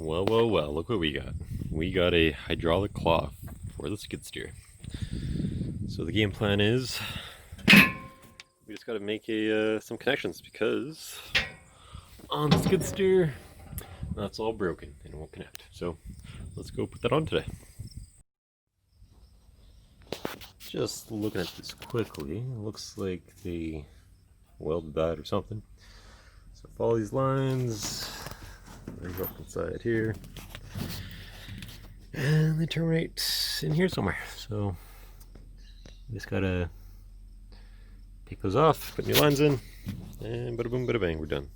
Well, well, well, look what we got. We got a hydraulic cloth for the skid steer. So the game plan is we just got to make some connections because on the skid steer that's all broken and it won't connect. So let's go put that on today. Just looking at this quickly, it looks like they welded that or something. So follow these lines, they go up inside here, and they terminate in here somewhere. So you just gotta take those off, put new lines in, and bada boom, bada bang, we're done.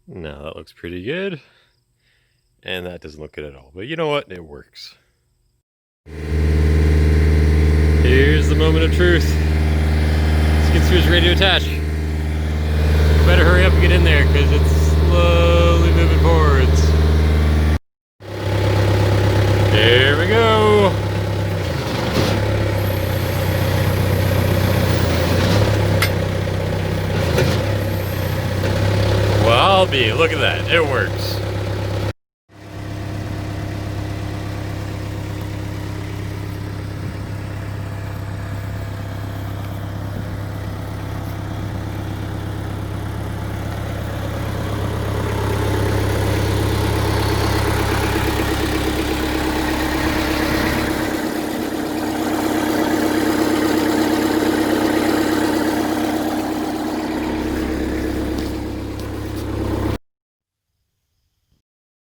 Now that looks pretty good. And that doesn't look good at all. But you know what? It works. Here's the moment of truth. Skidsteer's ready to attach. We better hurry up and get in there because it's slowly moving forwards. There we go. Well, I'll be. Look at that. It works.